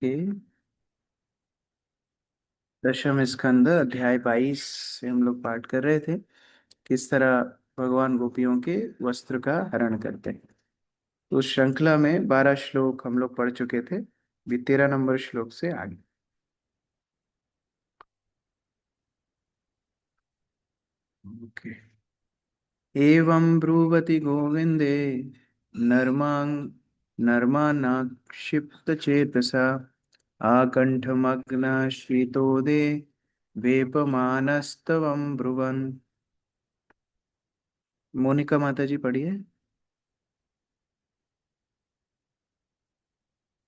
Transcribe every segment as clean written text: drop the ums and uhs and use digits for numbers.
के दशम स्कंद अध्याय 22 से हम लोग पाठ कर रहे थे। किस तरह भगवान गोपियों के वस्त्र का हरण करते हैं। तो उस श्रृंखला में 12 श्लोक हम लोग पढ़ चुके थे। भी 13 नंबर श्लोक से आगे। ओके। एवं ब्रुवति गोविंदे नर्मां नर्मानाक्षिप्तचेतसा आकण्ठमग्नश्रितोदे वेपमानस्तवं ब्रुवन्। मोनिका माता जी पढ़िए।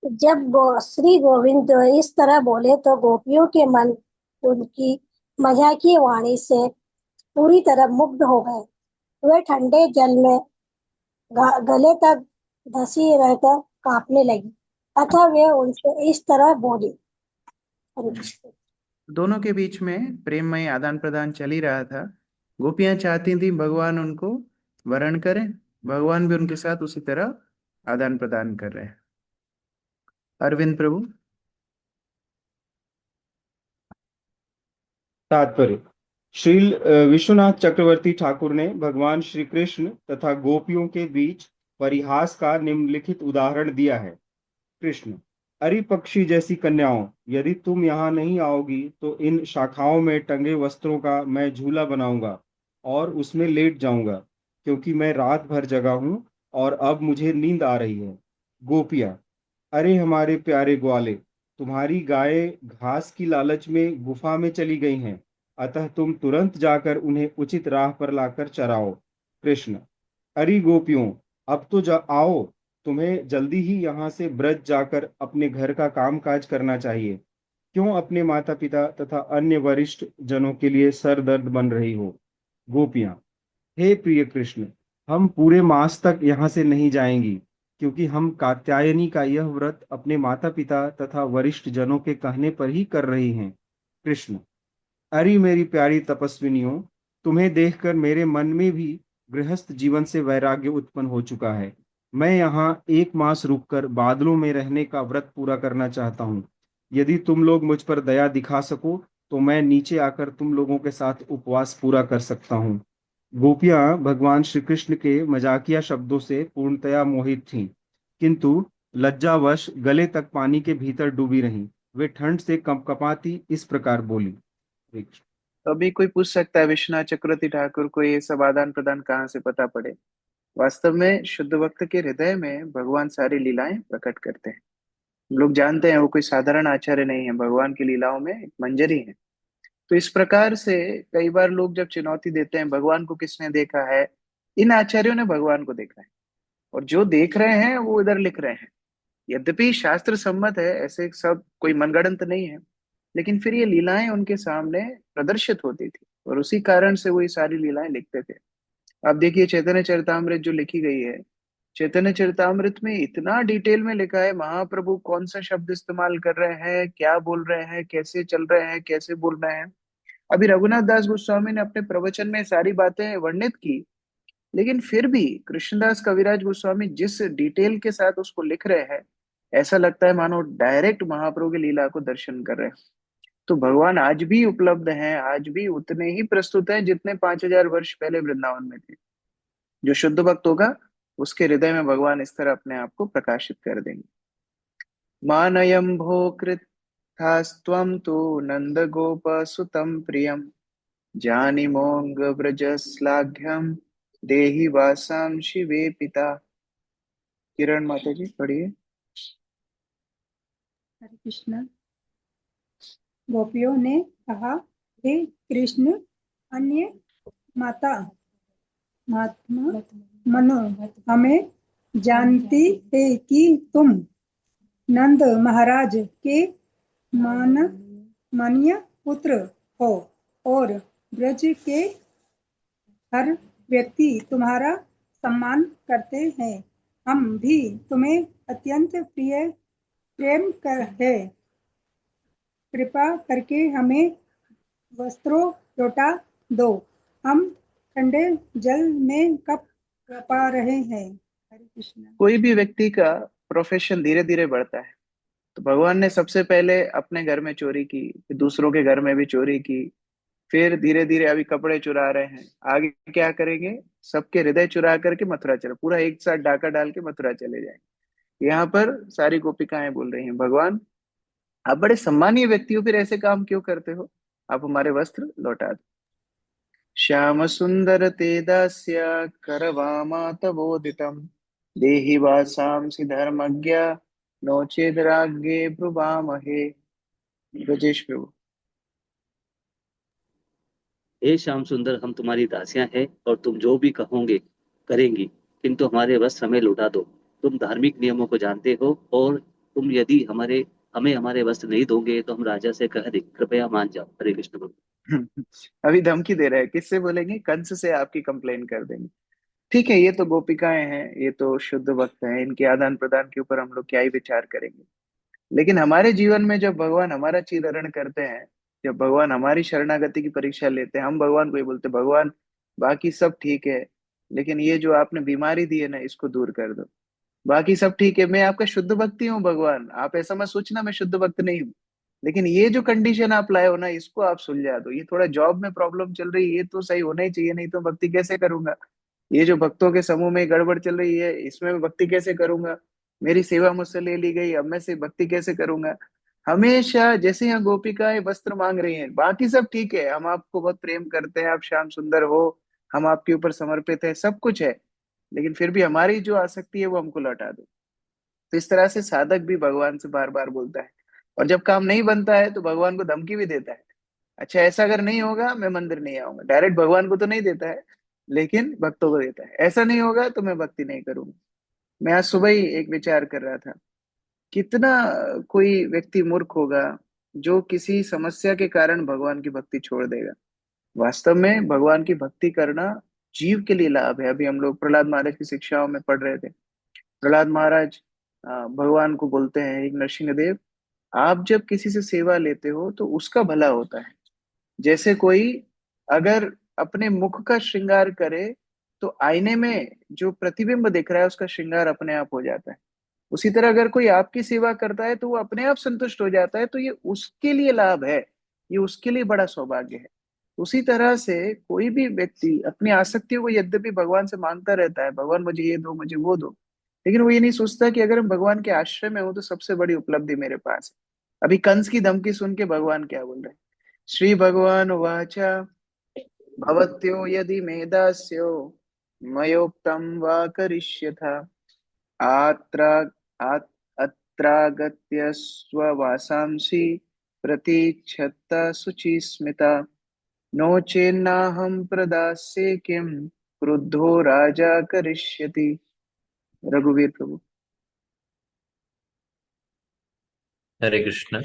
जब श्री गोविंद इस तरह बोले तो गोपियों के मन उनकी मजाकिया वाणी से पूरी तरह मुग्ध हो गए। वे ठंडे जल में गले तक धसी रहकर कांपने लगी। अतः वे उनसे इस तरह बोली। हरे कृष्ण। दोनों के बीच में प्रेममय आदान प्रदान चल ही रहा था। गोपियां चाहती थी भगवान उनको वरण करें। भगवान भी उनके साथ उसी तरह आदान प्रदान कर रहे हैं। अरविंद प्रभु। तात्पर्य। श्रील विश्वनाथ चक्रवर्ती ठाकुर ने भगवान श्री कृष्ण तथा गोपियों के बीच परिहास का निम्नलिखित उदाहरण दिया है। कृष्ण: अरि पक्षी जैसी कन्याओं, यदि तुम यहाँ नहीं आओगी तो इन शाखाओं में टंगे वस्त्रों का मैं झूला बनाऊंगा और उसमें लेट जाऊंगा, क्योंकि मैं रात भर जगा हूँ और अब मुझे नींद आ रही है। गोपियां: अरे हमारे प्यारे ग्वाले, तुम्हारी गायें घास की लालच में गुफा में चली गई हैं, अतः तुम तुरंत जाकर उन्हें उचित राह पर लाकर चराओ। कृष्ण: अरे गोपियों, अब तो आओ, तुम्हें जल्दी ही यहाँ से ब्रज जाकर अपने घर का काम काज करना चाहिए। क्यों अपने माता पिता तथा अन्य वरिष्ठ जनों के लिए सर दर्द बन रही हो। गोपियां: हे प्रिय कृष्ण, हम पूरे मास तक यहाँ से नहीं जाएंगी, क्योंकि हम कात्यायनी का यह व्रत अपने माता पिता तथा वरिष्ठ जनों के कहने पर ही कर रही हैं। कृष्ण: अरे मेरी प्यारी तपस्विनियों, तुम्हें देखकर मेरे मन में भी गृहस्थ जीवन से वैराग्य उत्पन्न हो चुका है। मैं यहाँ 1 मास रुककर बादलों में रहने का व्रत पूरा करना चाहता हूँ। यदि तुम लोग मुझ पर दया दिखा सको तो मैं नीचे आकर तुम लोगों के साथ उपवास पूरा कर सकता हूँ। गोपियां भगवान श्री कृष्ण के मजाकिया शब्दों से पूर्णतया मोहित थीं, किंतु लज्जावश गले तक पानी के भीतर डूबी रहीं। वे ठंड से कंपकपाती इस प्रकार बोली। तो अभी कोई पूछ सकता है विश्वनाथ चक्रवर्ती ठाकुर को ये सब आदान प्रदान कहाँ से पता पड़े। वास्तव में शुद्ध भक्त के हृदय में भगवान सारी लीलाएं प्रकट करते हैं। हम लोग जानते हैं वो कोई साधारण आचार्य नहीं है, भगवान की लीलाओं में एक मंजरी है। तो इस प्रकार से कई बार लोग जब चुनौती देते हैं भगवान को किसने देखा है, इन आचार्यों ने भगवान को देखा है और जो देख रहे हैं वो इधर लिख रहे हैं। यद्यपि शास्त्र सम्मत है, ऐसे सब कोई मनगढ़ंत नहीं है, लेकिन फिर ये लीलाएं उनके सामने प्रदर्शित होती थी और उसी कारण से वो ये सारी लीलाएं लिखते थे। आप देखिए चैतन्य चरितामृत जो लिखी गई है, चैतन्य चरितामृत में इतना डिटेल में लिखा है महाप्रभु कौन सा शब्द इस्तेमाल कर रहे हैं, क्या बोल रहे हैं, कैसे चल रहे हैं, कैसे बोल रहे हैं। अभी रघुनाथ दास गोस्वामी ने अपने प्रवचन में सारी बातें वर्णित की, लेकिन फिर भी कृष्णदास कविराज गोस्वामी जिस डिटेल के साथ उसको लिख रहे हैं, ऐसा लगता है मानो डायरेक्ट महाप्रभु की लीला को दर्शन कर रहे हैं। तो भगवान आज भी उपलब्ध हैं, आज भी उतने ही प्रस्तुत हैं जितने 5000 वर्ष पहले वृंदावन में थे। जो शुद्ध भक्त होगा उसके हृदय में भगवान इस तरह अपने आप को प्रकाशित कर देंगे। मानयं भो कृतास्त्वं तु नंद गोप सुतं प्रियं जानीमोऽङ्ग व्रजश्लाघ्यं देहि वासां शिवे पिता। किरण माता जी पढ़िए। हरे कृष्ण। गोपियों ने कहा, हे कृष्ण, अन्य माता महात्मा मनो, हमें जानती है कि तुम नंद महाराज के मान माननीय पुत्र हो और ब्रज के हर व्यक्ति तुम्हारा सम्मान करते हैं। हम भी तुम्हें अत्यंत प्रेम कर है। कृपा करके हमें वस्त्रों लौटा दो। हम ठंडे जल में कप पा रहे हैं। हरे कृष्ण। कोई भी व्यक्ति का प्रोफेशन धीरे धीरे बढ़ता है। तो भगवान ने सबसे पहले अपने घर में चोरी की, फिर दूसरों के घर में भी चोरी की, फिर धीरे धीरे अभी कपड़े चुरा रहे हैं, आगे क्या करेंगे? सबके हृदय चुरा करके मथुरा चले, पूरा एक साथ डाका डाल के मथुरा चले जाएंगे। यहाँ पर सारी गोपिकाएं बोल रही हैं, भगवान आप बड़े सम्मानीय व्यक्ति हो, फिर ऐसे काम क्यों करते हो? आप हमारे वस्त्र लौटा दो। श्याम सुंदर ते दास्य करवामातबोधितम् देहि वासांसि धर्मज्ञा नो चेद राज्ञे ब्रुवामहे। ब्रजेश प्रभु। हे श्याम सुंदर, हम तुम्हारी दासियां हैं और तुम जो भी कहोगे करेंगी, किंतु हमारे वस्त्र हमें लौटा दो। तुम धार्मिक नियमों को जानते हो, और तुम यदि हमें हमारे वस्त्र नहीं दोगे तो हम राजा से कह दे, कृपया मान जाओ। हरे कृष्ण प्रभु। अभी धमकी दे रहे हैं, किससे बोलेंगे? कंस से आपकी कंप्लेन कर देंगे। ठीक है, ये तो गोपिकाएं हैं, ये तो शुद्ध भक्त हैं, इनके आदान प्रदान के ऊपर हम लोग क्या ही विचार करेंगे। लेकिन हमारे जीवन में जब भगवान हमारा चीरहरण करते हैं, जब भगवान हमारी शरणागति की परीक्षा लेते हैं, हम भगवान को ही बोलते हैं, भगवान बाकी सब ठीक है, लेकिन ये जो आपने बीमारी दी है ना, इसको दूर कर दो। बाकी सब ठीक है, मैं आपका शुद्ध भक्ति हूँ भगवान, आप ऐसा मत सोचना मैं शुद्ध भक्त नहीं हूँ, लेकिन ये जो कंडीशन आप लाए हो ना, इसको आप सुलझा दो। ये थोड़ा जॉब में प्रॉब्लम चल रही है, ये तो सही होना ही चाहिए, नहीं तो भक्ति कैसे करूंगा? ये जो भक्तों के समूह में गड़बड़ चल रही है, इसमें मैं भक्ति कैसे करूंगा? मेरी सेवा मुझसे ले ली गई, अब मैं से भक्ति कैसे करूंगा? हमेशा जैसे यहाँ गोपिकाएं वस्त्र मांग रही हैं, बाकी सब ठीक है, हम आपको बहुत प्रेम करते हैं, आप श्याम सुंदर हो, हम आपके ऊपर समर्पित है, सब कुछ है, लेकिन फिर भी हमारी जो आसक्ति है वो हमको लौटा दो। तो इस तरह से साधक भी भगवान से बार बार बोलता है, और जब काम नहीं बनता है तो भगवान को धमकी भी देता है। अच्छा, ऐसा अगर नहीं होगा मैं मंदिर नहीं आऊंगा। डायरेक्ट भगवान को तो नहीं देता है, लेकिन भक्तों को देता है, ऐसा नहीं होगा तो मैं भक्ति नहीं करूंगा। मैं आज सुबह ही एक विचार कर रहा था, कितना कोई व्यक्ति मूर्ख होगा जो किसी समस्या के कारण भगवान की भक्ति छोड़ देगा। वास्तव में भगवान की भक्ति करना जीव के लिए लाभ है। अभी हम लोग प्रहलाद महाराज की शिक्षाओं में पढ़ रहे थे। प्रहलाद महाराज भगवान को बोलते हैं, एक नरसिंहदेव, आप जब किसी से सेवा लेते हो तो उसका भला होता है। जैसे कोई अगर अपने मुख का श्रृंगार करे तो आईने में जो प्रतिबिंब दिख रहा है उसका श्रृंगार अपने आप हो जाता है। उसी तरह अगर कोई आपकी सेवा करता है तो वो अपने आप संतुष्ट हो जाता है, तो ये उसके लिए लाभ है, ये उसके लिए बड़ा सौभाग्य है। उसी तरह से कोई भी व्यक्ति अपनी आसक्तियों को यद्यपि भगवान से मांगता रहता है, भगवान मुझे ये दो, मुझे वो दो, लेकिन वो ये नहीं सोचता कि अगर हम भगवान के आश्रय में हो तो सबसे बड़ी उपलब्धि मेरे पास है। अभी कंस की धमकी सुन के भगवान क्या बोल रहे हैं? श्री भगवान वाचा भवत्यो यदि मे दास्यो मयोक्तं वा करिष्यथा आत्रा आत् अत्रागत्य स्ववासांसि प्रतीक्षता शुचिस्मिता नो चेन्नाहं प्रदास्ये किं क्रुद्धो राजा करिष्यति। रघुवीर प्रभु। हरे कृष्ण।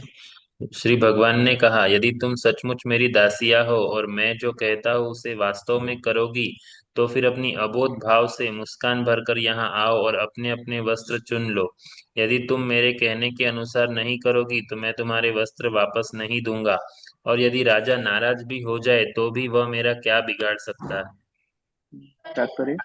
श्री भगवान ने कहा, यदि तुम सचमुच मेरी दासिया हो और मैं जो कहता हूँ उसे वास्तव में करोगी, तो फिर अपनी अबोध भाव से मुस्कान भरकर यहाँ आओ और अपने अपने वस्त्र चुन लो। यदि तुम मेरे कहने के अनुसार नहीं करोगी तो मैं तुम्हारे वस्त्र वापस नहीं दूंगा, और यदि राजा नाराज भी हो जाए तो भी वह मेरा क्या बिगाड़ सकता है। तात्पर्य।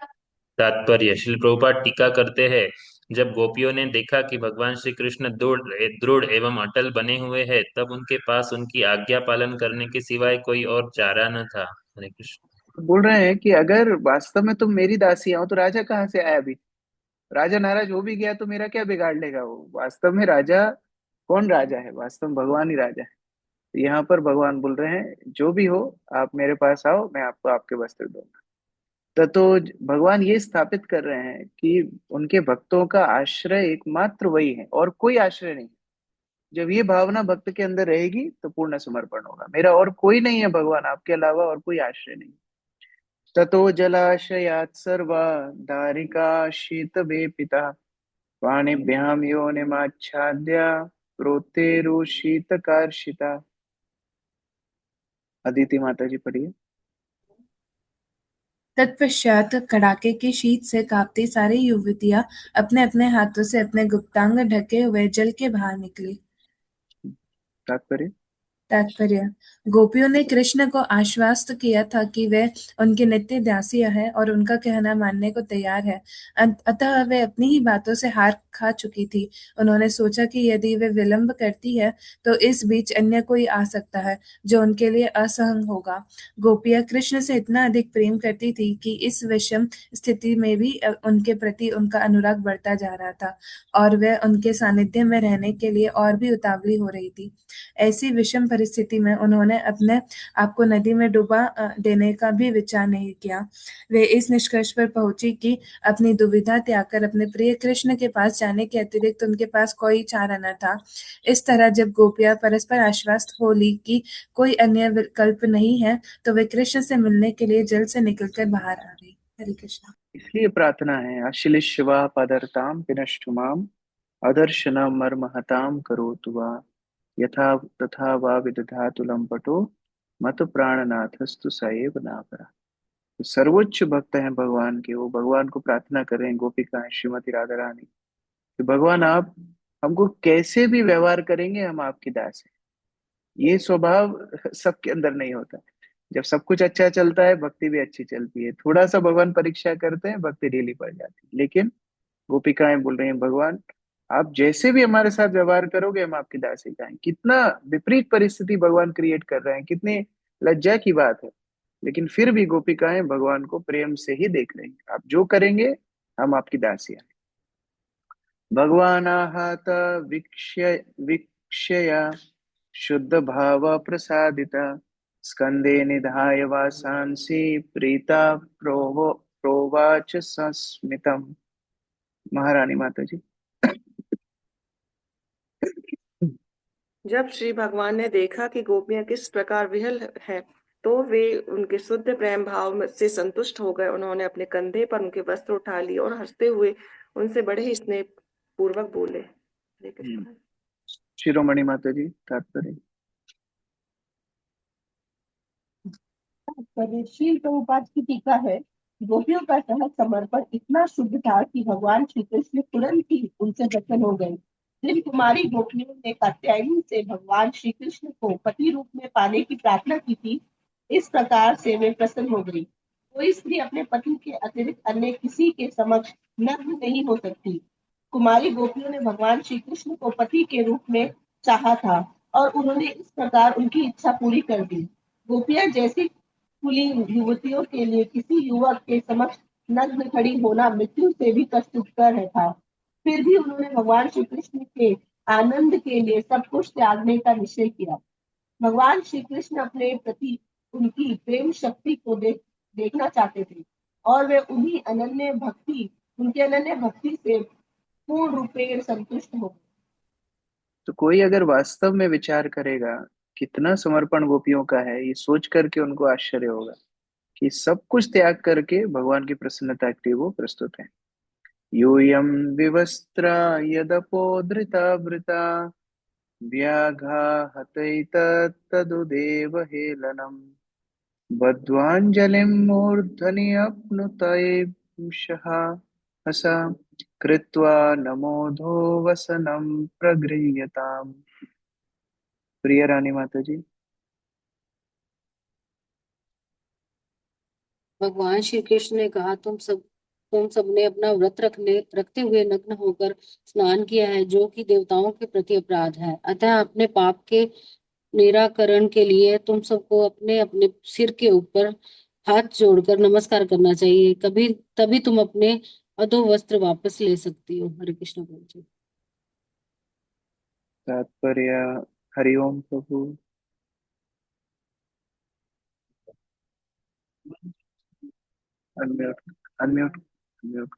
तात्पर्य। श्री प्रभुपाद टीका करते हैं, जब गोपियों ने देखा कि भगवान श्री कृष्ण दृढ़ दृढ़ एवं अटल बने हुए हैं, तब उनके पास उनकी आज्ञा पालन करने के सिवाय कोई और चारा न था। हरे कृष्ण। बोल रहे हैं कि अगर वास्तव में तुम मेरी दासी हो तो राजा कहाँ से आया? अभी राजा नाराज हो भी गया तो मेरा क्या बिगाड़ लेगा वो? वास्तव में राजा कौन राजा है? वास्तव में भगवान ही राजा है। तो यहाँ पर भगवान बोल रहे हैं, जो भी हो आप मेरे पास आओ, मैं आपको आपके वस्त्र दूंगा। तो भगवान ये स्थापित कर रहे हैं कि उनके भक्तों का आश्रय एकमात्र वही है और कोई आश्रय नहीं। जब ये भावना भक्त के अंदर रहेगी तो पूर्ण समर्पण होगा, मेरा और कोई नहीं है भगवान, आपके अलावा और कोई आश्रय नहीं। ततो जलाशयात् सर्वा दारिका शीतवेपिता पाणिभ्याम योनिमाच्छाद्य प्रोतेरुशीतकार्षिता। अदिति माता जी पढ़िए। तत्पश्चात कड़ाके की शीत से कांपती सारी युवतियां अपने अपने हाथों से अपने गुप्तांग ढके हुए जल के बाहर निकली। तात्पर्य। तात्पर्य: गोपियों ने कृष्ण को आश्वस्त किया था कि वे उनकी नित्य दासियां हैं और उनका कहना मानने को तैयार है। अतः वे अपनी ही बातों से हार खा चुकी थी। उन्होंने सोचा कि यदि वे विलंब करती है तो इस बीच अन्य कोई आ सकता है जो उनके लिए असहन होगा। गोपियां कृष्ण से इतना अधिक प्रेम करती थी कि इस विषम स्थिति में भी उनके प्रति उनका अनुराग बढ़ता जा रहा था और वे उनके सानिध्य में रहने के लिए और भी उतावली हो रही थी। ऐसी विषम परिस्थिति में उन्होंने अपने आप को नदी में डुबा देने का भी विचार नहीं किया। वे इस निष्कर्ष पर पहुंची कि अपनी दुविधा त्याग कर अपने प्रिय कृष्ण के पास जाने के अतिरिक्त उनके पास कोई चारा न था। इस तरह जब गोपियां परस्पर आश्वस्त हो ली कि कोई अन्य विकल्प नहीं है, तो वे कृष्ण से मिलने के लिए जल से निकलकर बाहर आ गई। हरे कृष्णा। इसलिए प्रार्थना है, अश्लिष्वा पदरताम पिनष्टुमाम अदर्शनम मर्महताम करोतु वा यथा तथा वा विदधातु लंपटो मत प्राणनाथस्तु सएव नापरा। तो सर्वोच्च भक्त हैं भगवान के, वो भगवान को प्रार्थना कर रहे हैं, गोपिकाएं श्रीमती राधा रानी, कि भगवान आप हमको कैसे भी व्यवहार करेंगे, हम आपकी दास हैं। ये स्वभाव सबके अंदर नहीं होता। जब सब कुछ अच्छा चलता है, भक्ति भी अच्छी चलती है। थोड़ा सा भगवान परीक्षा करते हैं, भक्ति ढीली पड़ जाती है। लेकिन गोपिकाएं बोल रही हैं, भगवान आप जैसे भी हमारे साथ व्यवहार करोगे, हम आपकी दासिका हैं। कितना विपरीत परिस्थिति भगवान क्रिएट कर रहे हैं, कितनी लज्जा की बात है। लेकिन फिर भी गोपिकाएं भगवान को प्रेम से ही देख रही हैं, आप जो करेंगे हम आपकी दासियां हैं। भगवान आहत वीक्षया शुद्ध भाव प्रसादिता स्कंदे निधाय वासांसि प्रीता प्रोवाच संस्मितम। महारानी माता जी। जब श्री भगवान ने देखा कि गोपियां किस प्रकार विहल हैं, तो वे उनके शुद्ध प्रेम भाव से संतुष्ट हो गए। उन्होंने अपने कंधे पर उनके वस्त्र उठा लिए और हंसते हुए उनसे बड़े ही स्नेह पूर्वक बोले। हरे कृष्ण। शिरोमणि माता जी तात्पर्य। श्री प्रभुपाद की टीका है, गोपियों का सहज समर्पण इतना शुद्ध था कि भगवान श्री कृष्ण तुरंत ही उनसे दर्शन हो गए। जिन कुमारी गोपियों ने कात्यायनी से भगवान श्री कृष्ण को पति रूप में पाने की प्रार्थना की थी, इस प्रकार से वे प्रसन्न हो गई। कोई स्त्री अपने पति के अतिरिक्त अन्य किसी के समक्ष नग्न नहीं हो सकती। कुमारी गोपियों ने भगवान श्री कृष्ण को पति के रूप में चाहा था और उन्होंने इस प्रकार उनकी इच्छा पूरी कर दी। गोपियां जैसी खुली युवतियों के लिए किसी युवक के समक्ष नग्न खड़ी होना मृत्यु से भी कष्टकर है था। फिर भी उन्होंने भगवान श्री कृष्ण के आनंद के लिए सब कुछ त्यागने का निश्चय किया। भगवान श्री कृष्ण अपने प्रति उनकी प्रेम शक्ति को देखना चाहते थे और वे उनकी अनन्य भक्ति से पूर्ण रूपेण संतुष्ट हो। तो कोई अगर वास्तव में विचार करेगा कितना समर्पण गोपियों का है, ये सोच करके उनको आश्चर्य होगा कि सब कुछ त्याग करके भगवान की प्रसन्नता के लिए वो प्रस्तुत है। यूयं विवस्त्रा यदपोधृता वृता व्याघाहतैतत्तदुदेव हेलनम् बद्ध्वाञ्जलिं मूर्धनि अप्नुतैषः हसा कृत्वा नमोधो वसनं प्रगृह्यताम्। प्रिय रानी माता जी। भगवान श्री कृष्ण ने कहा, तुम सबने अपना व्रत रखते हुए नग्न होकर स्नान किया है, जो कि देवताओं के प्रति अपराध है। अतः अपने पाप के निराकरण के लिए तुम सबको अपने अपने सिर के ऊपर हाथ जोड़कर नमस्कार करना चाहिए। कभी तभी तुम अपने अधो वस्त्र वापस ले सकती हो। हरे कृष्ण बोल जी। तात्पर्य। हरिओम प्रभु। Unmute unmute unmute.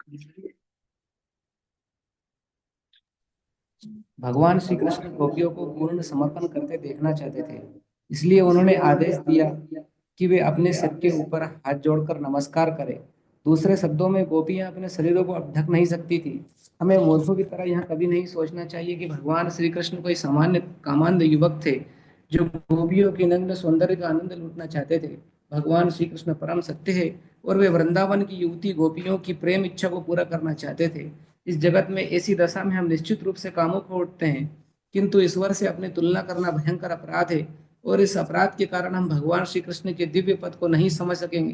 भगवान श्री कृष्ण गोपियों को पूर्ण समर्पण करते देखना चाहते थे, इसलिए उन्होंने आदेश दिया कि वे अपने सिर के ऊपर हाथ जोड़कर नमस्कार करें। दूसरे शब्दों में, गोपियां अपने शरीरों को अब ढक नहीं सकती थी। हमें मूर्खों की तरह यहाँ कभी नहीं सोचना चाहिए कि भगवान श्री कृष्ण कोई सामान्य कामांध युवक थे जो गोपियों के नग्न सौंदर्य का आनंद लूटना चाहते थे। भगवान श्री कृष्ण परम सत्य है और वे वृंदावन की युवती गोपियों की प्रेम इच्छा को पूरा करना चाहते थे। इस जगत में ऐसी दशा में हम निश्चित रूप से कामुक हो उठते हैं, किंतु ईश्वर से अपनी तुलना करना भयंकर अपराध है। और इस अपराध के कारण हम भगवान श्री कृष्ण के दिव्य पद को नहीं समझ सकेंगे,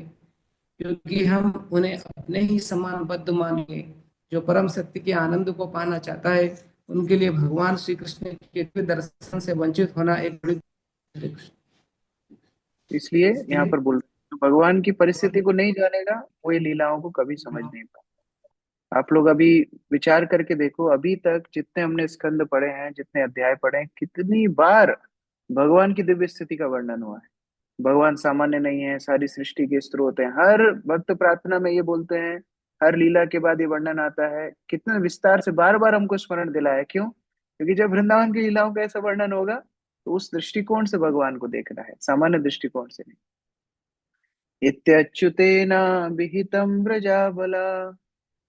क्योंकि हम उन्हें अपने ही समान बद्ध मानेंगे। जो परम सत्य के आनंद को पाना चाहता है, उनके लिए भगवान श्री कृष्ण के दिव्य दर्शन से वंचित होना एक बड़ी। इसलिए यहाँ पर बोल तो भगवान की परिस्थिति को नहीं जानेगा वो ये लीलाओं को कभी समझ नहीं पाएगा। आप लोग अभी विचार करके देखो, अभी तक जितने हमने स्कंद पढ़े हैं, जितने अध्याय पढ़े हैं, कितनी बार भगवान की दिव्य स्थिति का वर्णन हुआ है। भगवान सामान्य नहीं है, सारी सृष्टि के स्रोत हैं। हर भक्त प्रार्थना में ये बोलते हैं, हर लीला के बाद ये वर्णन आता है। कितने विस्तार से बार बार हमको स्मरण दिलाया। क्यों? क्योंकि जब वृंदावन की लीलाओं का ऐसा वर्णन होगा तो उस दृष्टिकोण से भगवान को देखना है, सामान्य दृष्टिकोण से नहीं। इत्यच्युतेन विहितं व्रजाबला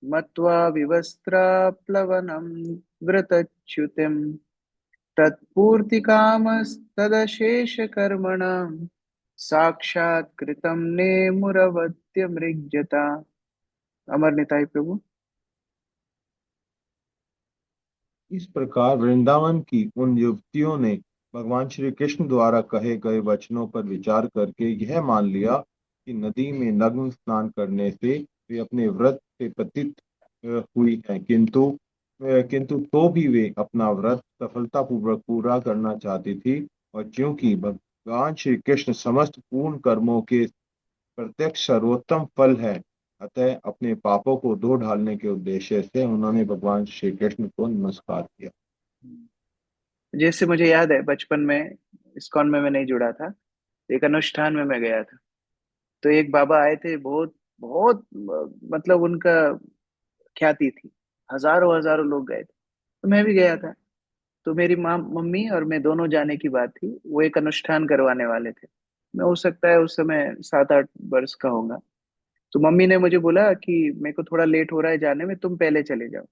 मत्वा विवस्त्राप्लवनं व्रतच्युतिं तत्पूर्तिकामस्तदशेषकर्मणां साक्षात् कृतं नेमुरवत्य मृग्यता। अमर निताई प्रभु। इस प्रकार वृंदावन की उन युवतियों ने भगवान श्री कृष्ण द्वारा कहे गए वचनों पर विचार करके यह मान लिया कि नदी में नग्न स्नान करने से वे अपने व्रत से पतित हुई हैं, किंतु तो भी वे अपना व्रत सफलतापूर्वक पूरा करना चाहती थी। और क्योंकि भगवान श्री कृष्ण समस्त पूर्ण कर्मों के प्रत्यक्ष सर्वोत्तम फल है, अतः अपने पापों को धो डालने के उद्देश्य से उन्होंने भगवान श्री कृष्ण को नमस्कार किया। जैसे मुझे याद है बचपन में इस्कॉन में मैं नहीं जुड़ा था, एक अनुष्ठान में मैं गया था। तो एक बाबा आए थे, बहुत बहुत मतलब उनका ख्याति थी, हजारों हजारों लोग गए थे। तो मैं भी गया था। तो मेरी माँ मम्मी और मैं दोनों जाने की बात थी। वो एक अनुष्ठान करवाने वाले थे। मैं हो सकता है उस समय 7-8 वर्ष का होगा। तो मम्मी ने मुझे बोला कि मेरे को थोड़ा लेट हो रहा है जाने में, तुम पहले चले जाओ।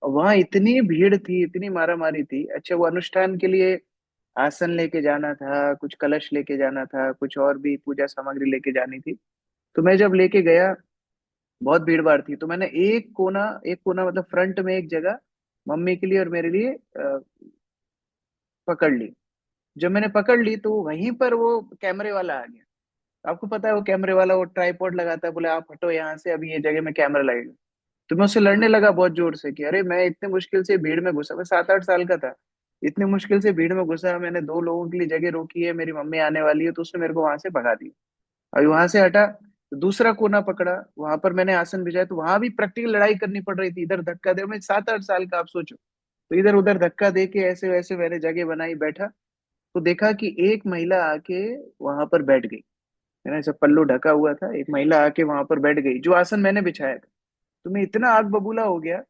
और वहां इतनी भीड़ थी, इतनी मारामारी थी। अच्छा, वो अनुष्ठान के लिए आसन लेके जाना था, कुछ कलश लेके जाना था, कुछ और भी पूजा सामग्री लेके जानी थी। तो मैं जब लेके गया, बहुत भीड़ भाड़ थी। तो मैंने एक कोना मतलब फ्रंट में एक जगह मम्मी के लिए और मेरे लिए पकड़ ली। जब मैंने पकड़ ली तो वहीं पर वो कैमरे वाला आ गया। आपको पता है वो कैमरे वाला वो ट्राइपॉड लगाता है, बोले आप हटो यहाँ से, अभी ये जगह में कैमरा लगेगा। तो मैं उससे लड़ने लगा बहुत जोर से कि अरे मैं इतने मुश्किल से भीड़ में घुसा, मैं 7-8 साल का था। इतनी मुश्किल से भीड़ में घुसा, मैंने 2 लोगों के लिए जगह रोकी है, मेरी मम्मी आने वाली है। तो उसने मेरे को वहां से भगा दिया। अभी वहां से हटा तो दूसरा कोना पकड़ा, वहां पर मैंने आसन बिछाया। तो वहां भी प्रैक्टिकल लड़ाई करनी पड़ रही थी, इधर धक्का दे। मैं 7-8 साल का, आप सोचो। तो इधर उधर धक्का दे के ऐसे वैसे मैंने जगह बनाई, बैठा। तो देखा कि एक महिला आके वहां पर बैठ गई। मेरा ऐसा पल्लू ढका हुआ था, एक महिला आके वहां पर बैठ गई जो आसन मैंने बिछाया था। तो मैं इतना आग बबूला हो गया।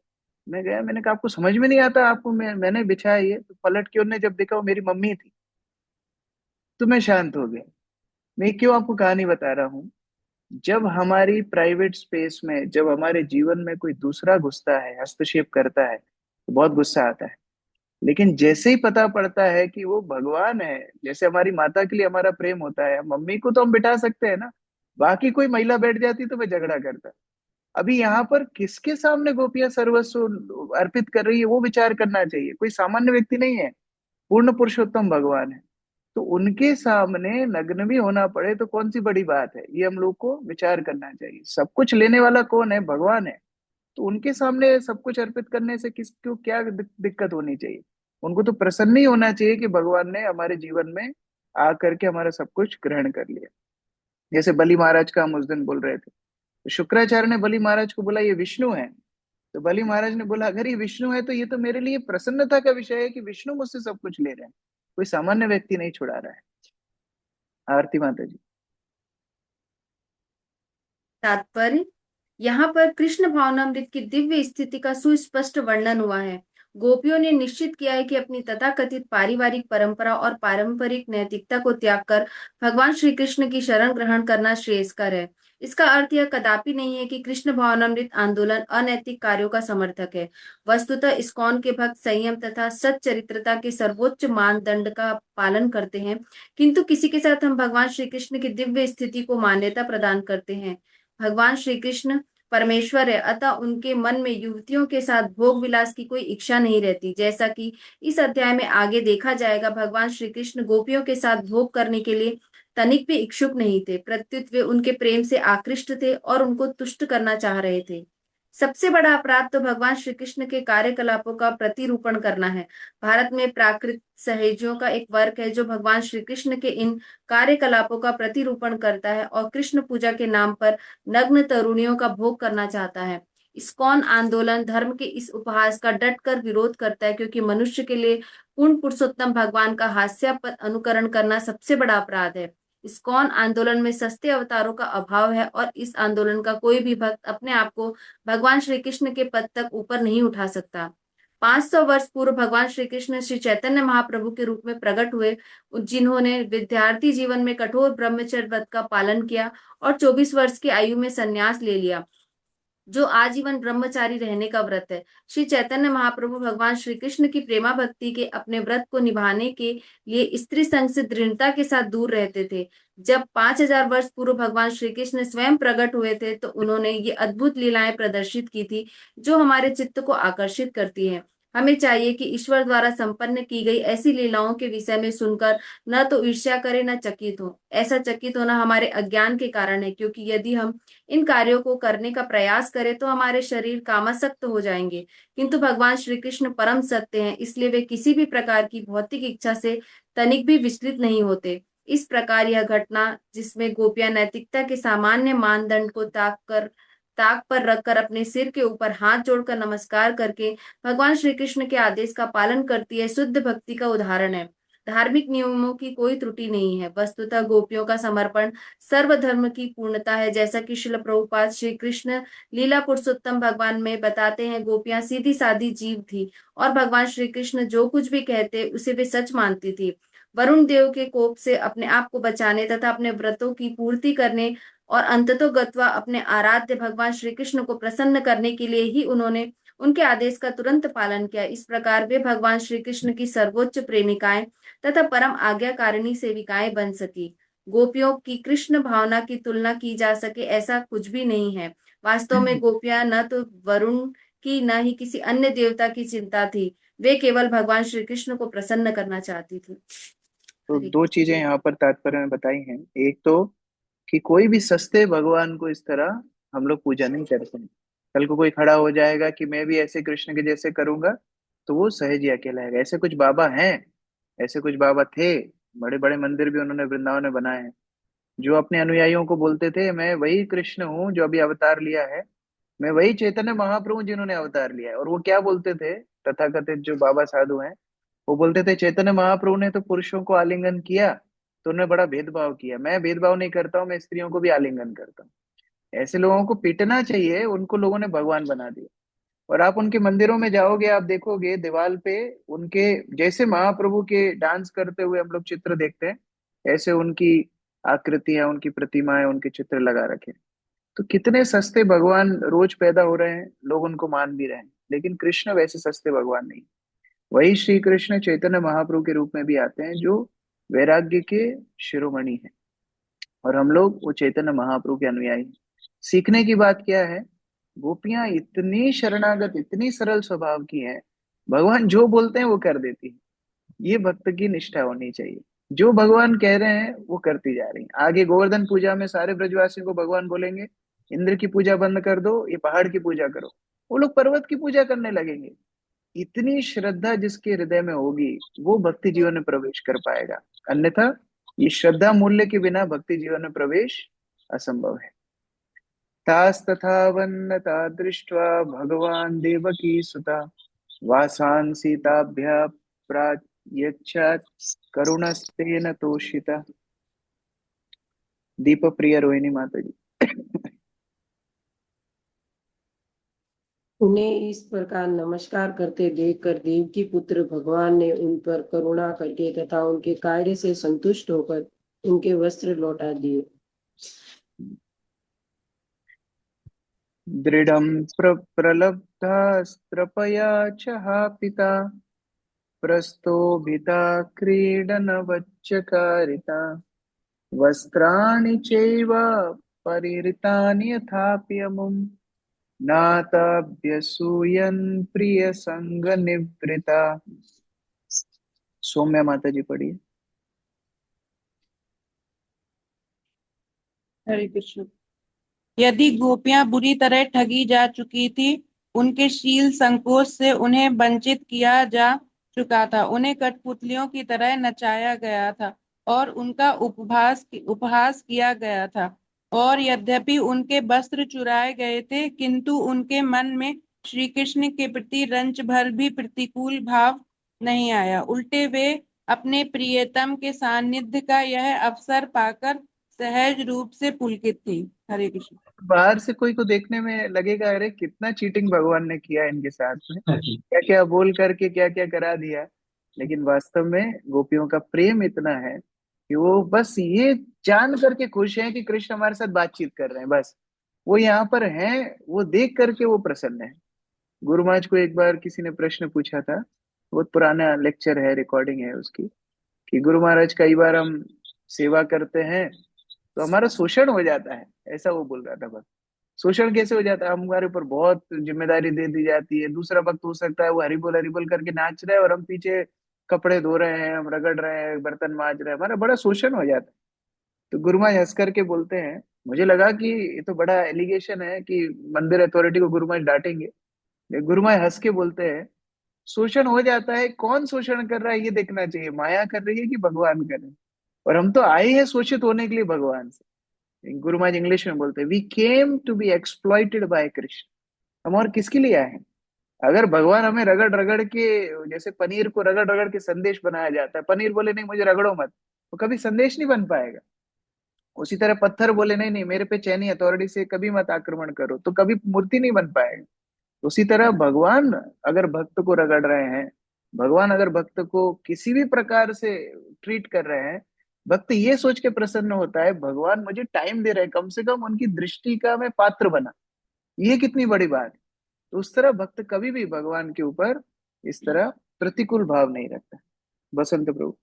मैं गया, मैंने कहा आपको समझ में नहीं आता, आपको मैंने बिछाया ये। तो पलट के उन्होंने जब देखा वो मेरी मम्मी थी, तो मैं शांत हो गया। मैं क्यों आपको कहानी बता रहा हूँ? जब हमारी प्राइवेट स्पेस में, जब हमारे जीवन में कोई दूसरा घुसता है, हस्तक्षेप करता है, तो बहुत गुस्सा आता है। लेकिन जैसे ही पता पड़ता है कि वो भगवान है, जैसे हमारी माता के लिए हमारा प्रेम होता है, मम्मी को तो हम बिठा सकते हैं ना, बाकी कोई महिला बैठ जाती तो मैं झगड़ा करता। अभी यहाँ पर किसके सामने गोपियां सर्वस्व अर्पित कर रही है, वो विचार करना चाहिए। कोई सामान्य व्यक्ति नहीं है, पूर्ण पुरुषोत्तम भगवान है। तो उनके सामने नग्न भी होना पड़े तो कौन सी बड़ी बात है, ये हम लोग को विचार करना चाहिए। सब कुछ लेने वाला कौन है? भगवान है। तो उनके सामने सब कुछ अर्पित करने से किसको क्या दिक्कत होनी चाहिए? उनको तो प्रसन्न ही होना चाहिए कि भगवान ने हमारे जीवन में आकर के हमारा सब कुछ ग्रहण कर लिया। जैसे बलि महाराज का हम उस दिन बोल रहे थे, तो शुक्राचार्य ने बलि महाराज को बोला ये विष्णु है। तो बलि महाराज ने बोला अगर ये विष्णु है तो ये तो मेरे लिए प्रसन्नता का विषय है कि विष्णु मुझसे सब कुछ ले रहे हैं, कोई सामान्य व्यक्ति नहीं छुड़ा रहा है। आरती माता जी। तात्पर्य, यहाँ पर कृष्ण भावनामृत की दिव्य स्थिति का सुस्पष्ट वर्णन हुआ है। गोपियों ने निश्चित किया है कि अपनी तथाकथित पारिवारिक परंपरा और पारंपरिक नैतिकता को त्याग कर भगवान श्री कृष्ण की शरण ग्रहण करना श्रेयस्कर है। इसका अर्थ यह कदापि नहीं है कि कृष्ण भावनामृत आंदोलन अनैतिक कार्यों का समर्थक है। वस्तुतः इस्कॉन के भक्त संयम तथा सच्चरित्रता के सर्वोच्च मानदंड का पालन करते हैं, किंतु किसी के साथ हम भगवान श्री कृष्ण की दिव्य स्थिति को मान्यता प्रदान करते हैं। भगवान श्री कृष्ण परमेश्वर है, अतः उनके मन में युवतियों के साथ भोग विलास की कोई इच्छा नहीं रहती। जैसा कि इस अध्याय में आगे देखा जाएगा, भगवान श्री कृष्ण गोपियों के साथ भोग करने के लिए तनिक भी इच्छुक नहीं थे, प्रत्युत वे उनके प्रेम से आकृष्ट थे और उनको तुष्ट करना चाह रहे थे। सबसे बड़ा अपराध तो भगवान श्री कृष्ण के कार्यकलापों का प्रतिरूपण करना है। भारत में प्राकृत सहेजियों का एक वर्ग है जो भगवान श्री कृष्ण के इन कार्यकलापों का प्रतिरूपण करता है और कृष्ण पूजा के नाम पर नग्न तरुणियों का भोग करना चाहता है। इस्कॉन आंदोलन धर्म के इस उपहास का डटकर विरोध करता है, क्योंकि मनुष्य के लिए पूर्ण पुरुषोत्तम भगवान का हास्यास्पद अनुकरण करना सबसे बड़ा अपराध है। इस्कॉन आंदोलन में सस्ते अवतारों का अभाव है और इस आंदोलन का कोई भी भक्त अपने आप को भगवान श्री कृष्ण के पद तक ऊपर नहीं उठा सकता। 500 वर्ष पूर्व भगवान श्री कृष्ण श्री चैतन्य महाप्रभु के रूप में प्रकट हुए, जिन्होंने विद्यार्थी जीवन में कठोर ब्रह्मचर्य व्रत का पालन किया और 24 वर्ष की आयु में संन्यास ले लिया, जो आजीवन ब्रह्मचारी रहने का व्रत है। श्री चैतन्य महाप्रभु भगवान श्री कृष्ण की प्रेमा भक्ति के अपने व्रत को निभाने के लिए स्त्री संग से दृढ़ता के साथ दूर रहते थे। जब 5000 वर्ष पूर्व भगवान श्री कृष्ण स्वयं प्रकट हुए थे तो उन्होंने ये अद्भुत लीलाएं प्रदर्शित की थी जो हमारे चित्त को आकर्षित करती हैं। हमें चाहिए कि ईश्वर द्वारा संपन्न की गई ऐसी लीलाओं के विषय में सुनकर न तो ईर्ष्या करें न चकित हो। ऐसा चकित होना हमारे अज्ञान के कारण है, क्योंकि यदि हम इन कार्यों को करने का प्रयास करें तो हमारे शरीर कामासक्त हो जाएंगे। किंतु भगवान श्री कृष्ण परम सत्य हैं, इसलिए वे किसी भी प्रकार की भौतिक इच्छा से तनिक भी विचलित नहीं होते। इस प्रकार यह घटना, जिसमें गोपियां नैतिकता के सामान्य मानदंड को ताक पर रखकर अपने सिर के ऊपर हाथ जोड़कर नमस्कार करके भगवान श्री कृष्ण के आदेश का पालन करती है, शुद्ध भक्ति का उदाहरण है। धार्मिक नियमों की कोई त्रुटि नहीं है। वस्तुतः गोपियों का समर्पण सर्वधर्म की पूर्णता है। जैसा कि श्रील प्रभुपाद श्री कृष्ण लीला पुरुषोत्तम भगवान में बताते हैं, गोपियां सीधी सादी जीव थी और भगवान श्री कृष्ण जो कुछ भी कहते उसे वे सच मानती थी। वरुण देव के कोप से अपने आप को बचाने तथा अपने व्रतों की पूर्ति करने और अंततोगत्वा अपने आराध्य भगवान श्री कृष्ण को प्रसन्न करने के लिए ही उन्होंने उनके आदेश का तुरंत पालन किया। इस प्रकार वे भगवान श्री कृष्ण की सर्वोच्च प्रेमिकाएं तथा परम आज्ञाकारिणी सेविकाएं बन सकी। गोपियों की कृष्ण भावना की तुलना की जा सके ऐसा कुछ भी नहीं है। वास्तव में गोपियां न तो वरुण की न ही किसी अन्य देवता की चिंता थी, वे केवल भगवान श्री कृष्ण को प्रसन्न करना चाहती थी। तो दो चीजें यहाँ पर तात्पर्य में बताई हैं। एक तो कि कोई भी सस्ते भगवान को इस तरह हम लोग पूजा नहीं करते हैं। कल को कोई खड़ा हो जाएगा कि मैं भी ऐसे कृष्ण के जैसे करूंगा, तो वो सहज ही अकेला है। ऐसे कुछ बाबा हैं, ऐसे कुछ बाबा थे, बड़े बड़े मंदिर भी उन्होंने वृंदावन में बनाए हैं, जो अपने अनुयायियों को बोलते थे मैं वही कृष्ण हूँ जो अभी अवतार लिया है, मैं वही चैतन्य महाप्रभु जिन्होंने अवतार लिया है। और वो क्या बोलते थे, तथाकथित जो बाबा साधु हैं, वो बोलते थे चैतन्य महाप्रभु ने तो पुरुषों को आलिंगन किया तो उन्होंने बड़ा भेदभाव किया, मैं भेदभाव नहीं करता हूँ, मैं स्त्रियों को भी आलिंगन करता हूँ। ऐसे लोगों को पीटना चाहिए, उनको लोगों ने भगवान बना दिया। और आप उनके मंदिरों में जाओगे, आप देखोगे दीवार पे उनके जैसे महाप्रभु के डांस करते हुए हम लोग चित्र देखते हैं, ऐसे उनकी आकृतियां, उनकी प्रतिमाएं, उनके चित्र लगा रखे हैं। तो कितने सस्ते भगवान रोज पैदा हो रहे हैं, लोग उनको मान भी रहे हैं। लेकिन कृष्ण वैसे सस्ते भगवान नहीं। वही श्री कृष्ण चैतन्य महाप्रभु के रूप में भी आते हैं जो वैराग्य के शिरोमणि है, और हम लोग वो चैतन्य महाप्रभु के अनुयायी हैं। सीखने की बात क्या है, गोपियां इतनी शरणागत, इतनी सरल स्वभाव की हैं, भगवान जो बोलते हैं वो कर देती है। ये भक्त की निष्ठा होनी चाहिए। जो भगवान कह रहे हैं वो करती जा रही है। आगे गोवर्धन पूजा में सारे ब्रजवासियों को भगवान बोलेंगे इंद्र की पूजा बंद कर दो, ये पहाड़ की पूजा करो, वो लोग पर्वत की पूजा करने लगेंगे। इतनी श्रद्धा जिसके हृदय में होगी वो भक्ति जीवन में प्रवेश कर पाएगा, अन्यथा ये श्रद्धा मूल्य के बिना भक्ति जीवन में प्रवेश असंभव है। तास्तथा वन्नता दृष्ट्वा भगवान देवकी सुता वासान् सीताभ्या प्रायच्छत् करुणस्तेन तोषिता। दीप प्रिय रोहिणी माता जी। उन्हें इस प्रकार नमस्कार करते देखकर देवकी पुत्र भगवान ने उन पर करुणा करके तथा उनके कार्य से संतुष्ट होकर उनके वस्त्र लौटा दिए। दृढ़ं प्रलब्धास्त्रपया च पिता प्रस्तोभिता क्रीडनवच्चकारिता वस्त्राणि चैव परिहृतानि यथाप्यमुम् नाताभ्यसूयन् प्रिय संग निवृता। सौम्या माता जी पढ़िए। हरे कृष्ण। यदि गोपियां बुरी तरह ठगी जा चुकी थी, उनके शील संकोच से उन्हें वंचित किया जा चुका था, उन्हें कठपुतलियों की तरह नचाया गया था और उनका उपहास किया गया था। और यद्यपि उनके वस्त्र चुराए गए थे, किंतु उनके मन में श्री कृष्ण के प्रति रंच भर भी प्रतिकूल भाव नहीं आया। उल्टे वे अपने प्रियतम के सानिध्य का यह अवसर पाकर सहज रूप से पुलकित थी। हरे कृष्ण। बाहर से कोई को देखने में लगेगा अरे कितना चीटिंग भगवान ने किया इनके साथ में, क्या क्या बोल करके क्या क्या करा दिया। लेकिन वास्तव में गोपियों का प्रेम इतना है कि वो बस ये जान करके खुश हैं कि कृष्ण हमारे साथ बातचीत कर रहे हैं। बस वो यहाँ पर हैं, वो देख करके वो प्रसन्न है। गुरु महाराज को एक बार किसी ने प्रश्न पूछा था, बहुत पुराना लेक्चर है, रिकॉर्डिंग है उसकी, कि गुरु महाराज कई बार हम सेवा करते हैं तो हमारा शोषण हो जाता है, ऐसा वो बोल रहा था। बस शोषण कैसे हो जाता है, हमारे ऊपर बहुत जिम्मेदारी दे दी जाती है। दूसरा वक्त हो सकता है वो हरिबोल हरिबोल करके नाच रहे हैं और हम पीछे कपड़े धो रहे हैं, हम रगड़ रहे हैं, बर्तन मांज रहे हैं, हमारा बड़ा शोषण हो जाता है। तो गुरु महाराज हंस करके बोलते हैं, मुझे लगा कि ये तो बड़ा एलिगेशन है कि मंदिर अथॉरिटी को गुरु महाराज डांटेंगे। लेकिन गुरु महाराज हंस के बोलते हैं, शोषण हो जाता है, कौन शोषण कर रहा है ये देखना चाहिए, माया कर रही है कि भगवान कर रहे हैं। और हम तो आए हैं शोषित होने के लिए भगवान से। गुरु महाराज इंग्लिश में बोलते हैं, we came to be exploited by Krishna. हम और किसके लिए आए हैं? अगर भगवान हमें रगड़ रगड़ के, जैसे पनीर को रगड़ रगड़ के संदेश बनाया जाता है, पनीर बोले नहीं मुझे रगड़ो मत, तो कभी संदेश नहीं बन पाएगा। उसी तरह पत्थर बोले नहीं नहीं मेरे पे चैनी अथॉरिटी से कभी मत आक्रमण करो, तो कभी मूर्ति नहीं बन पाएगा। उसी तरह भगवान अगर भक्त को रगड़ रहे हैं, भगवान अगर भक्त को किसी भी प्रकार से ट्रीट कर रहे हैं, भक्त ये सोच के प्रसन्न होता है भगवान मुझे टाइम दे रहे हैं, कम से कम उनकी दृष्टि का मैं पात्र बना, ये कितनी बड़ी बात है। तो उस तरह भक्त कभी भी भगवान के ऊपर इस तरह प्रतिकूल भाव नहीं रखता। बसंत प्रभु।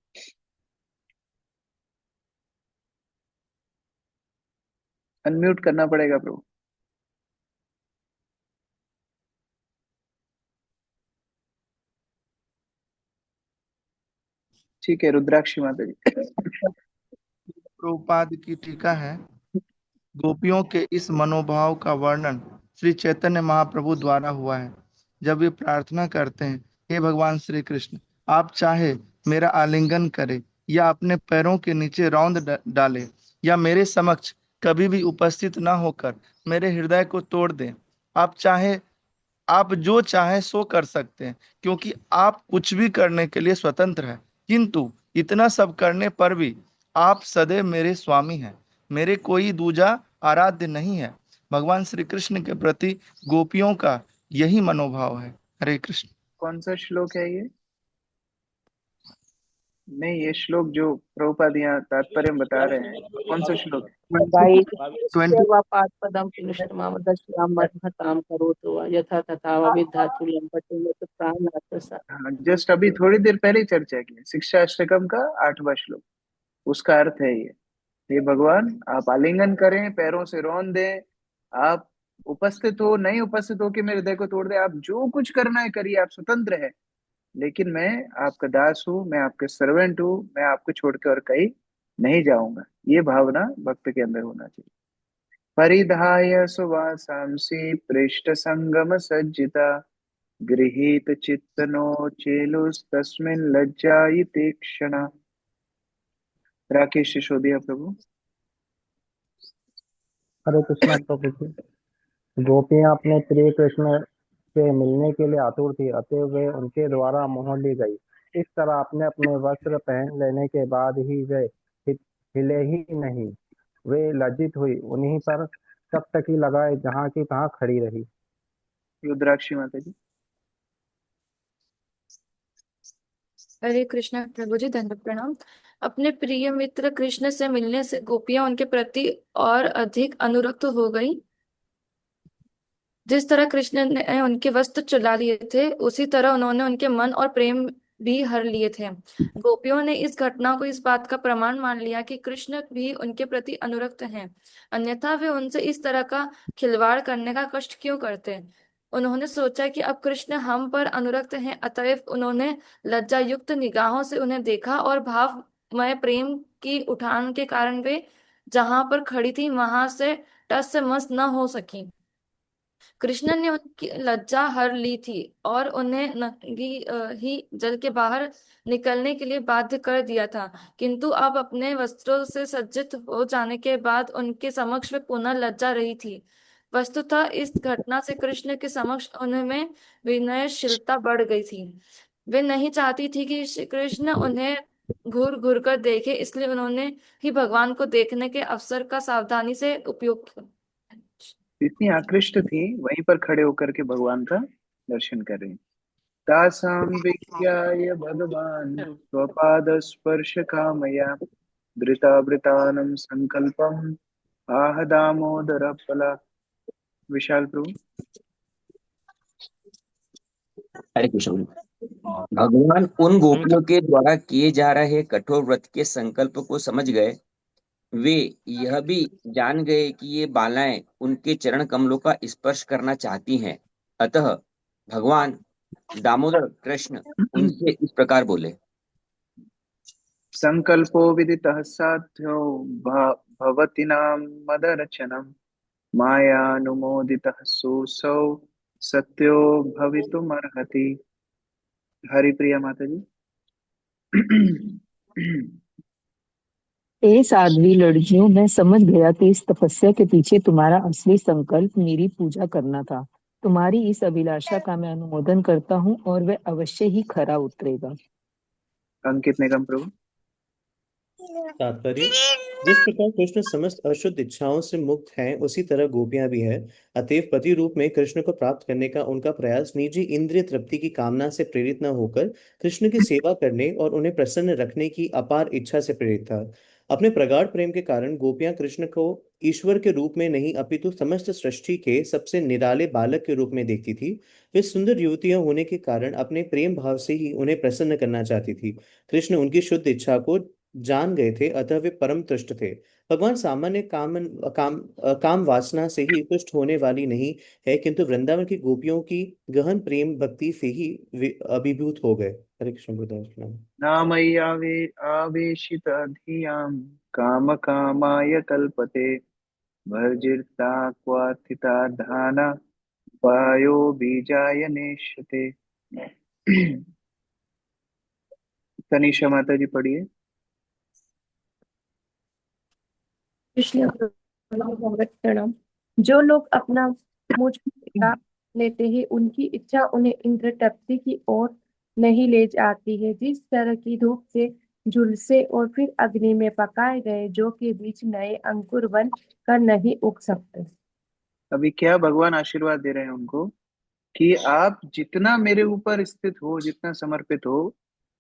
अनम्यूट करना पड़ेगा प्रभु। ठीक है, रुद्राक्षी माता जी। प्रभुपाद की टीका है। गोपियों के इस मनोभाव का वर्णन श्री चैतन्य महाप्रभु द्वारा हुआ है, जब वे प्रार्थना करते हैं, हे भगवान श्री कृष्ण, आप चाहे मेरा आलिंगन करें या अपने पैरों के नीचे रौंद डालें या मेरे समक्ष कभी भी उपस्थित न होकर मेरे हृदय को तोड़ दें। आप जो चाहे सो कर सकते हैं, क्योंकि आप कुछ भी करने के लिए स्वतंत्र हैं। किंतु इतना सब करने पर भी आप सदैव मेरे स्वामी हैं, मेरे कोई दूजा आराध्य नहीं है। भगवान श्री कृष्ण के प्रति गोपियों का यही मनोभाव है। हरे कृष्ण। कौन सा श्लोक है ये? नहीं, ये श्लोक जो प्रभुपाद यहाँ तात्पर्य में बता रहे हैं, कौन सा श्लोक है? 22 यथा तथा विद्धातु लंपटे प्राण। हाँ, जस्ट अभी थोड़ी देर पहले ही चर्चा की, शिक्षा अष्टकम का 8वां श्लोक, उसका अर्थ है ये। हे भगवान, आप आलिंगन करें, पैरों से रौंद दें, आप उपस्थित हो नहीं उपस्थित हो कि मेरे हृदय को तोड़ दे, आप जो कुछ करना है करिए, आप स्वतंत्र है। लेकिन मैं आपका दास हूँ, मैं आपके सर्वेंट हूँ, मैं आपको छोड़ के और कहीं नहीं जाऊंगा। ये भावना भक्त के अंदर होना चाहिए। परिधाय सुवासांसि पृष्ठ संगम सज्जिता गृहीत चित्तनो चेलुस्तस्मिन् लज्जायते क्षणा। राकेश सिसोदिया प्रभु। हरे कृष्णा प्रभु जी। गोपियां अपने प्रिय कृष्ण से मिलने के लिए आतुर थी, अतः वे उनके द्वारा मोह ली गई। इस तरह अपने अपने वस्त्र पहन लेने के बाद ही वे हिले ही नहीं। वे लज्जित हुई, उन्हीं पर टकटकी लगाए जहाँ की तहाँ खड़ी रही। रुद्राक्षी माता जी। हरे कृष्णा प्रभु जी, धन्यवाद प्रणाम। अपने प्रिय मित्र कृष्ण से मिलने से गोपियां उनके प्रति और अधिक अनुरक्त हो गई। जिस तरह कृष्ण ने उनके वस्त्र चुरा लिए थे, उसी तरह उन्होंने उनके मन और प्रेम भी हर लिए थे। गोपियों ने इस घटना को इस बात का प्रमाण मान लिया कि कृष्ण भी उनके प्रति अनुरक्त हैं, अन्यथा वे उनसे इस तरह का खिलवाड़ करने का कष्ट क्यों करते। उन्होंने सोचा कि अब कृष्ण हम पर अनुरक्त हैं, अतएव उन्होंने लज्जा युक्त निगाहों से उन्हें देखा और भावमय प्रेम की उठान के कारण वे जहां पर खड़ी थी वहां से टस से मस न हो सकी। कृष्ण ने उनकी लज्जा हर ली थी और उन्हें नंगी ही जल के बाहर निकलने के लिए बाध्य कर दिया था, किंतु अब अपने वस्त्रों से सज्जित हो जाने के बाद उनके समक्ष वे पुनः लज्जा रही थी। वस्तुतः इस घटना से कृष्ण के समक्ष उनमें विनयशीलता बढ़ गई थी। वे नहीं चाहती थी कि श्री कृष्ण उन्हें घूर घूर कर देखे, इसलिए उन्होंने ही भगवान को देखने के अवसर का सावधानी से उपयोग किया। इतनी आकृष्ट थी वहीं पर खड़े होकर के भगवान का दर्शन कर रही। तासां विज्ञाय भगवान स्वपाद स्पर्श कामया धृतावृतानं संकल्पम आह दामोदर फला। विशाल प्रभु। हरे कृष्ण। भगवान उन गोपियों के द्वारा किए जा रहे कठोर व्रत के संकल्प को समझ गए। वे यह भी जान गए कि ये बालाएं उनके चरण कमलों का स्पर्श करना चाहती हैं। अतः भगवान दामोदर कृष्ण उनसे इस प्रकार बोले। संकल्पो विदितः साध्यो भवति नाम मदरचनम मायानुमोदितः सोऽसौ सत्यो भवितुमर्हति। हरिप्रिया माता जी। ए साध्वी लड़कियों, मैं समझ गया कि इस तपस्या के पीछे तुम्हारा असली संकल्प मेरी पूजा करना था। तुम्हारी इस अभिलाषा का मैं अनुमोदन करता हूँ और वह अवश्य ही खरा उतरेगा। अंकित निगम प्रभु। तात्पर्य: जिस प्रकार कृष्ण समस्त अशुद्ध इच्छाओं से मुक्त हैं, उसी तरह गोपियां भी हैं। अतएव पति रूप में कृष्ण को प्राप्त करने का उनका प्रयास निजी इंद्रिय तृप्ति की कामना से प्रेरित न होकर कृष्ण की सेवा करने और उन्हें प्रसन्न रखने की अपार इच्छा से प्रेरित था। अपने प्रगाढ़ प्रेम के कारण गोपियां कृष्ण को ईश्वर के रूप में नहीं अपितु समस्त सृष्टि के सबसे निराले बालक के रूप में देखती थी। वे सुंदर युवतियां होने के कारण अपने प्रेम भाव से ही उन्हें प्रसन्न करना चाहती थी। कृष्ण उनकी शुद्ध इच्छा को जान गए थे, अतः वे परम तुष्ट थे। भगवान सामान्य काम वासना से ही तुष्ट होने वाली नहीं है, किंतु वृंदावन की गोपियों की गहन प्रेम भक्ति से ही वे अभिभूत हो गए। हरे कृष्ण गुरुदेव प्रणाम। नामय्यावे आवेशित धियां काम कामाय कल्पते वर्जिता क्वाथिता धाना पायो बीजाय नेष्यते। तनीषा माता जी पढ़िए। कृष्ण प्रणाम। जो लोग अपना मुझ पर लेते हैं, उनकी इच्छा उन्हें इंद्र तृप्ति की ओर नहीं ले जाती है। जिस तरह की धूप से झुलसे और फिर अग्नि में पकाए गए जो के बीच नए अंकुर बन कर नहीं उग सकते। अभी क्या भगवान आशीर्वाद दे रहे हैं उनको कि आप जितना मेरे ऊपर स्थित हो, जितना समर्पित हो,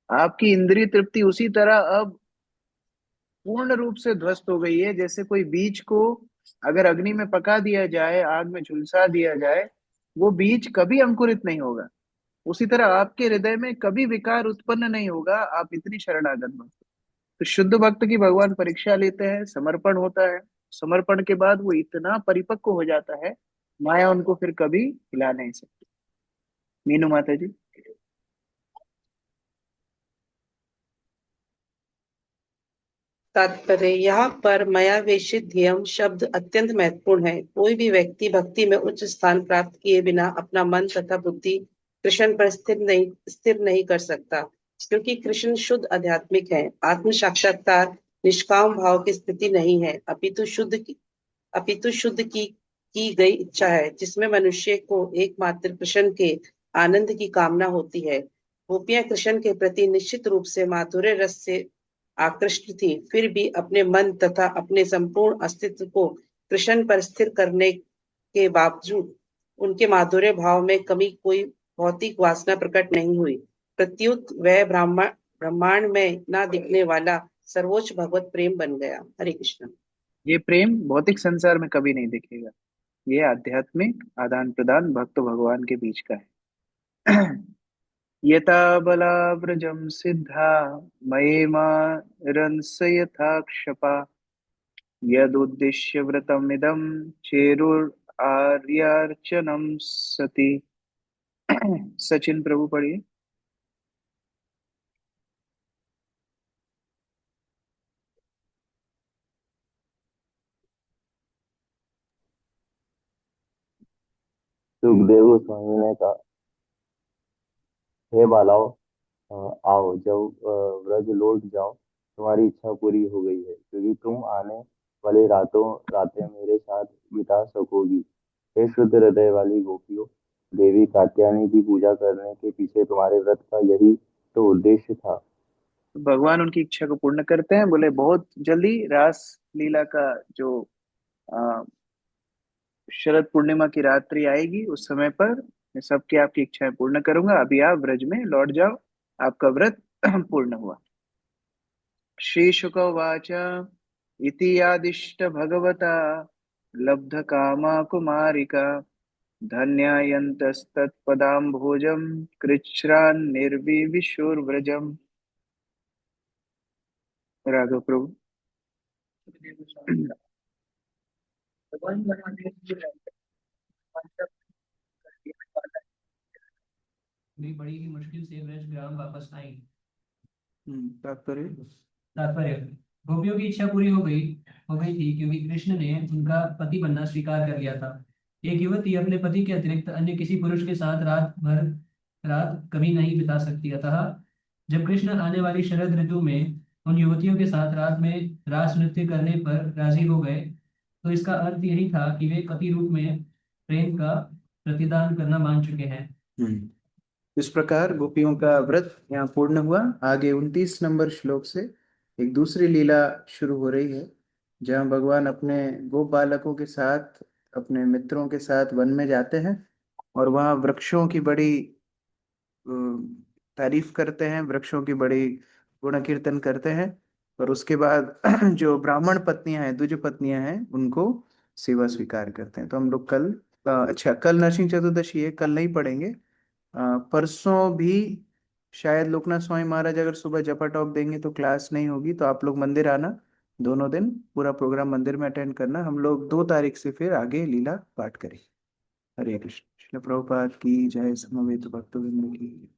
आपकी इंद्रिय तृप्ति उसी तरह अब पूर्ण रूप से ध्वस्त हो गई है। जैसे कोई बीज को अगर अग्नि में पका दिया जाए, आग में झुलसा दिया जाए, वो बीज कभी अंकुरित नहीं होगा। उसी तरह आपके हृदय में कभी विकार उत्पन्न नहीं होगा, आप इतनी शरणागत भक्त। तो शुद्ध भक्त की भगवान परीक्षा लेते हैं, समर्पण होता है। समर्पण के बाद वो इतना परिपक्व हो जाता है, माया उनको फिर कभी हिला नहीं सकती। मीनू माता जी। तात्पर्य: यहाँ पर मायावेशित ध्येयम शब्द अत्यंत महत्वपूर्ण है। कोई भी व्यक्ति भक्ति में उच्च स्थान प्राप्त किए बिना अपना मन तथा बुद्धि कृष्ण पर स्थिर नहीं कर सकता, क्योंकि कृष्ण शुद्ध आध्यात्मिक है। आत्म साक्षात्कार निष्काम भाव की स्थिति नहीं है, अपितु शुद्ध की गई इच्छा है, जिसमें मनुष्य को एकमात्र कृष्ण के आनंद की कामना होती है। गोपियां कृष्ण के प्रति निश्चित रूप से माधुर्य रस से आकृष्ट थी, फिर भी अपने मन तथा अपने संपूर्ण अस्तित्व को कृष्ण पर स्थिर करने के बावजूद उनके माधुर्य भाव में कमी कोई भौतिक वासना प्रकट नहीं हुई। प्रत्युत वह ब्रह्मांड में न दिखने वाला सर्वोच्च भगवत प्रेम बन गया। हरे कृष्ण। ये प्रेम भौतिक संसार में कभी नहीं दिखेगा। ये आध्यात्मिक आदान प्रदान भक्त भगवान के बीच का है। यथा बलाव्रजं सिद्धा मयेमा रंस यथा क्षपा यदुद्दिश्य व्रतमिदं चेरुर्आर्यार्चनं सति। सचिन प्रभु पढ़िए। सुखदेव गोस्वामी ने कहा, हे बालाओ, आओ, जब व्रज लौट जाओ, तुम्हारी इच्छा पूरी हो गई है, क्योंकि तुम आने वाली रातें मेरे साथ बिता सकोगी। हे शुद्ध हृदय वाली गोपियों, देवी कात्यायनी की पूजा करने के पीछे तुम्हारे व्रत का यही तो उद्देश्य था। भगवान उनकी इच्छा को पूर्ण करते हैं। बोले बहुत जल्दी रास लीला का जो अ, शरद पूर्णिमा की रात्रि आएगी, उस समय पर मैं सबकी आपकी इच्छाएं पूर्ण करूंगा। अभी आप ब्रज में लौट जाओ, आपका व्रत पूर्ण हुआ। श्री शुक उवाच इति यादिष्ट भगवता लब्ध कामा कुमारिका धन्यायन्तस्तत्पदाम्भोजं कृच्छ्रान्निर्विविशुर्व्रजम्। राघव प्रभु। भी बड़ी ही मुश्किल से ब्रज ग्राम वापस आई। तात्पर्य तात्पर्य, गोपियों की इच्छा पूरी हो गई थी, क्योंकि कृष्ण ने उनका पति बनना स्वीकार कर लिया था। एक युवती अपने पति के अतिरिक्त अन्य किसी पुरुष के साथ रात कभी नहीं बिता सकती। अतः जब कृष्ण आने वाली शरद ऋतु में उन युवतियों के साथ रात में रास नृत्य करने पर राजी हो गए, तो इसका अर्थ यही था कि वे पति रूप में प्रेम का प्रतिदान करना मान चुके हैं। इस प्रकार गोपियों का व्रत यहाँ पूर्ण हुआ। आगे 29 नंबर श्लोक से एक दूसरी लीला शुरू हो रही है, जहाँ भगवान अपने गोप बालकों के साथ, अपने मित्रों के साथ वन में जाते हैं और वहाँ वृक्षों की बड़ी तारीफ करते हैं, वृक्षों की बड़ी गुण कीर्तन करते हैं। और उसके बाद जो ब्राह्मण पत्नियां हैं, द्विज पत्नियां हैं, उनको सेवा स्वीकार करते हैं। तो हम लोग कल अच्छा, कल नरसिंह चतुर्दशी है, कल नहीं पढ़ेंगे। परसों भी शायद लोकनाथ स्वामी महाराज अगर सुबह जपा टॉक देंगे तो क्लास नहीं होगी, तो आप लोग मंदिर आना। दोनों दिन पूरा प्रोग्राम मंदिर में अटेंड करना। हम लोग 2 तारीख से फिर आगे लीला पाठ करें। हरे कृष्ण। श्रील प्रभुपाद की जय। समवेत भक्तवृंद की।